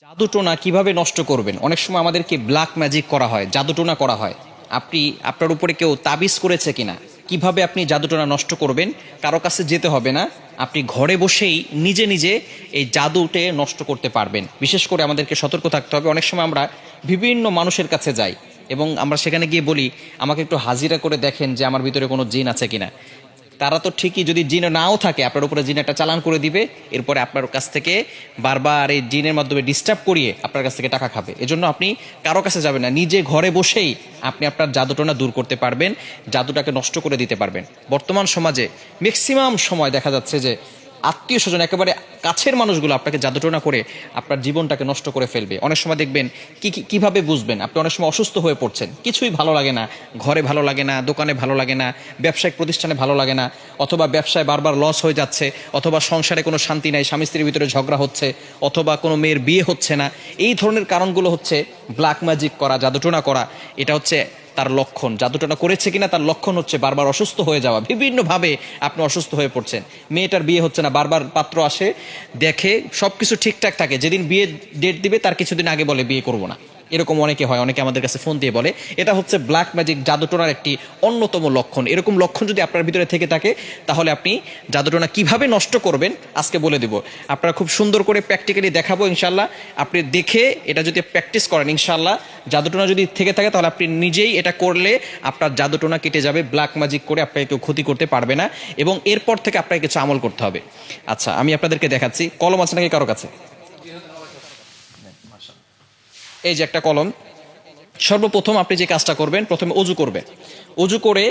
জাদুটোনা কিভাবে নষ্ট করবেন? অনেক সময় আমাদেরকে ব্ল্যাক ম্যাজিক করা হয়, জাদুটোনা করা হয়। আপনি আপনার উপরে কেউ তাবিজ করেছে কিনা, কিভাবে আপনি জাদুটোনা নষ্ট করবেন? কারো কাছে যেতে হবে না, আপনি ঘরে বসেই নিজে নিজে এই জাদুটে নষ্ট করতে পারবেন। বিশেষ করে আমাদেরকে সতর্ক থাকতে হবে। অনেক সময় আমরা বিভিন্ন মানুষের কাছে যাই এবং আমরা সেখানে গিয়ে বলি, আমাকে একটু হাজিরা করে দেখেন যে আমার ভিতরে কোনো জিন আছে কিনা। তারা তো ঠিকই, যদি জিন নাও থাকে আপনার উপরে জিন একটা চালান করে দিবে, এরপরে আপনার কাছ থেকে বারবার এই জিনের মাধ্যমে ডিস্টার্ব করিয়ে আপনার কাছ থেকে টাকা খাবে। এজন্য আপনি কারো কাছে যাবেন না, নিজে ঘরে বসেই আপনি আপনার জাদুটোনা দূর করতে পারবেন, জাদুটাকে নষ্ট করে দিতে পারবেন। বর্তমান সমাজে ম্যাক্সিমাম সময় দেখা যাচ্ছে যে আত্মীয় স্বজন, একেবারে কাছের মানুষগুলো আপনাকে জাদুটোনা করে আপনার জীবনটাকে নষ্ট করে ফেলবে। অনেক সময় দেখবেন কিভাবে বুঝবেন? আপনি অনেক সময় অসুস্থ হয়ে পড়ছেন, কিছুই ভালো লাগে না, ঘরে ভালো লাগে না, দোকানে ভালো লাগে না, ব্যবসায়িক প্রতিষ্ঠানে ভালো লাগে না, অথবা ব্যবসায় বারবার লস হয়ে যাচ্ছে, অথবা সংসারে কোনো শান্তি নাই, স্বামী স্ত্রীর ভিতরে ঝগড়া হচ্ছে, অথবা কোনো মেয়ের বিয়ে হচ্ছে না। এই ধরনের কারণগুলো হচ্ছে ব্ল্যাক ম্যাজিক করা, জাদুটোনা করা। এটা হচ্ছে তার লক্ষণ। জাদুটোনা করেছে কিনা তার লক্ষণ হচ্ছে বারবার অসুস্থ হয়ে যাওয়া, বিভিন্নভাবে আপনি অসুস্থ হয়ে পড়ছেন। মেয়েটার বিয়ে হচ্ছে না, বারবার পাত্র আসে, দেখে সব কিছু ঠিকঠাক থাকে, যেদিন বিয়ে ডেট দিবে তার কিছুদিন আগে বলে বিয়ে করব না। এরকম অনেকে হয়, অনেকে আমাদের কাছে ফোন দিয়ে বলে। এটা হচ্ছে ব্ল্যাক ম্যাজিক, জাদুটোনার একটি অন্যতম লক্ষণ। এরকম লক্ষণ যদি আপনার ভিতরে থেকে থাকে, তাহলে আপনি জাদুটোনা কিভাবে নষ্ট করবেন আজকে বলে দেব। আপনারা খুব সুন্দর করে প্র্যাকটিক্যালি দেখাবো ইনশাল্লাহ। আপনি দেখে এটা যদি প্র্যাকটিস করেন, ইনশাল্লাহ জাদুটোনা যদি থেকে থাকে তাহলে আপনি নিজেই এটা করলে আপনার জাদুটোনা কেটে যাবে। ব্ল্যাক ম্যাজিক করে আপনাকে কেউ ক্ষতি করতে পারবে না, এবং এরপর থেকে আপনাকে কিছু আমল করতে হবে। আচ্ছা, আমি আপনাদেরকে দেখাচ্ছি। কলম আছে নাকি কারো কাছে? এই যে একটা কলম। সর্বপ্রথম আপনি যে কাজটা করবেন, প্রথমে অজু করবেন। অজু করে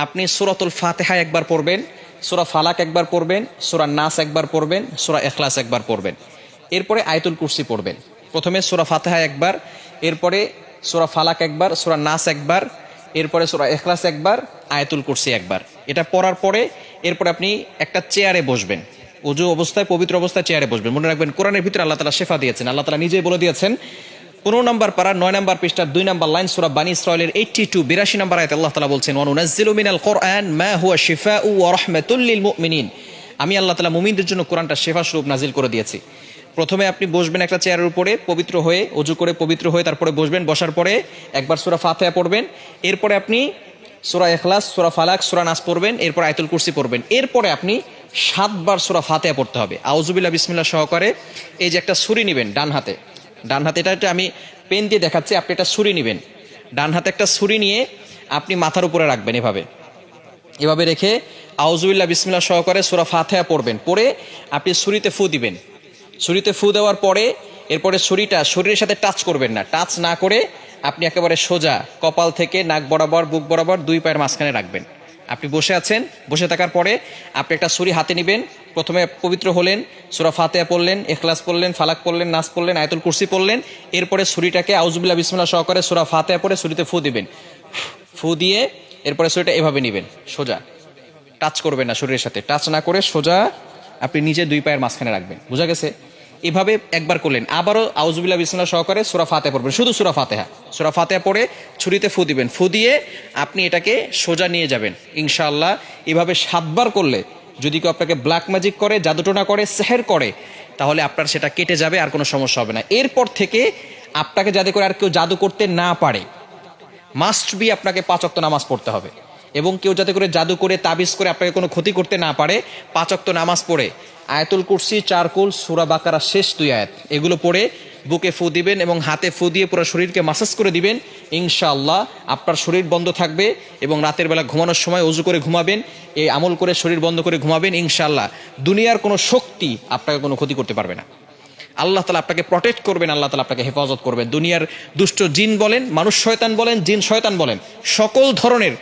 আপনি সূরাতুল ফাতিহা একবার পড়বেন, সূরা ফালাক একবার পড়বেন, সূরা নাস একবার পড়বেন, সূরা ইখলাস একবার পড়বেন। এরপরে আয়াতুল কুরসি পড়বেন। প্রথমে সূরা ফাতিহা একবার, এরপরে সূরা ফালাক একবার, সূরা নাস একবার, এরপরে সূরা ইখলাস একবার, আয়াতুল কুরসি একবার। এটা পড়ার পরে এরপরে আপনি একটা চেয়ারে বসবেন। অজু অবস্থায়, পবিত্র অবস্থায় চেয়ারে বসবেন। মনে রাখবেন, কোরআনের ভিতরে আল্লাহ তাআলা শেফা দিয়েছেন। আল্লাহ তাআলা নিজেই বলে দিয়েছেন, 15 নম্বর পারা 9 নম্বর পৃষ্ঠার 2 নম্বর লাইন, সূরা বানী ইসরাঈলের 82 নম্বর আয়াতে আল্লাহ তাআলা বলছেন, ওয়া নুনাজ্জিলু মিনাল কুরআন মা হুয়া শিফাউ ওয়া রাহমাতুল লিল মুমিনিন। আমি আল্লাহ তাআলা মুমিনদের জন্য কোরআনটা শেফা স্বরূপ নাজিল করে দিয়েছি। প্রথমে আপনি বসবেন একটা চেয়ারের উপরে, পবিত্র হয়ে, অজু করে পবিত্র হয়ে তারপরে বসবেন। বসার পরে একবার সূরা ফাতিহা পড়বেন, এরপরে আপনি সূরা ইখলাস, সূরা ফালাক, সূরা নাস পড়বেন, এরপর আয়াতুল কুরসি পড়বেন। এরপরে আপনি 7 বার সূরা ফাতিহা পড়তে হবে আউযুবিল্লাহ বিসমিল্লাহ সহকারে। এই যে একটা ছুরি নেবেন ডান হাতে, এটা আমি পেন দিয়ে দেখাচ্ছি, আপনি একটা ছুরি নেবেন। ডান হাতে একটা ছুরি নিয়ে আপনি মাথার উপরে রাখবেন, এভাবে রেখে আউযুবিল্লাহ বিসমিল্লাহ সহকারে সূরা ফাতিহা পড়বেন। পড়ে আপনি ছুরিতে ফু দিবেন। ছুরিতে ফু দেওয়ার পরে এরপরে ছুরিটা শরীরের সাথে টাচ করবেন না। টাচ না করে আপনি একেবারে সোজা কপাল থেকে নাক বরাবর, বুক বরাবর, 2 পায়ের মাঝখানে রাখবেন। আপনি বসে আছেন, বসে থাকার পরে আপনি একটা ছুরি হাতে নেবেন। প্রথমে পবিত্র হলেন, সূরা ফাতিহা পড়লেন, ইখলাস পড়লেন, ফালাক পড়লেন, নাস পড়লেন, আয়াতুল কুরসি পড়লেন। এরপরে ছুরিটাকে আউযুবিল্লাহ বিসমিল্লাহ সহকারে সূরা ফাতিহা পড়ে ছুরিতে ফু দিবেন। ফু দিয়ে এরপরে ছুরিটা এভাবে নেবেন, সোজা, টাচ করবেন না, শরীরের সাথে টাচ না করে সোজা আপনি নিজে 2 পায়ের মাঝখানে রাখবেন। বুঝা গেছে? এভাবে একবার করলেন। আবারও আউযুবিল্লাহ বিসমিল্লাহ সহকারে সূরা ফাতিহা পড়বেন, শুধু সূরা ফাতিহা পড়ে ছুরিতে ফু দিবেন। ফু দিয়ে আপনি এটাকে সোজা নিয়ে যাবেন ইনশাআল্লাহ। এভাবে 7 বার করলে যদি কেউ আপনাকে ব্ল্যাক ম্যাজিক করে, জাদুটোনা করে, সেহের করে, তাহলে আপনার সেটা কেটে যাবে, আর কোনো সমস্যা হবে না। এরপর থেকে আপনাকে যাতে করে আর কেউ জাদু করতে না পারে, মাস্ট বি আপনাকে 5 ওয়াক্ত নামাজ পড়তে হবে। এবং কেউ যাতে করে জাদু করে, তাবিজ করে আপনাকে কোনো ক্ষতি করতে না পারে, 5 ওয়াক্ত নামাজ পড়ে আয়াতুল কুরসি, 4 কুল, সূরা বাকারা শেষ 2 আয়াত, এগুলো পড়ে বুকে ফু দিবেন এবং হাতে ফু দিয়ে পুরো শরীরকে মাসাজ করে দিবেন। ইনশাআল্লাহ আপনার শরীর বন্ধ থাকবে, এবং রাতের বেলা ঘুমানোর সময় অজু করে ঘুমাবেন, এই আমল করে শরীর বন্ধ করে ঘুমাবেন। ইনশাআল্লাহ দুনিয়ার কোনো শক্তি আপনাকে কোনো ক্ষতি করতে পারবে না। আল্লাহ তাআলা আপনাকে প্রটেক্ট করবেন, আল্লাহ তাআলা আপনাকে হেফাজত করবেন। দুনিয়ার দুষ্ট জিন বলেন, মানুষ শয়তান বলেন, জিন শয়তান বলেন, সকল ধরনের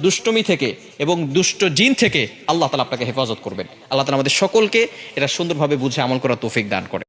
দুষ্টমি থেকে এবং দুষ্ট জিন থেকে আল্লাহ তাআলা আপনাকে হেফাজত করবেন। আল্লাহ তাআলা আমাদের সকলকে এটা সুন্দরভাবে বুঝে আমল করার তৌফিক দান করে।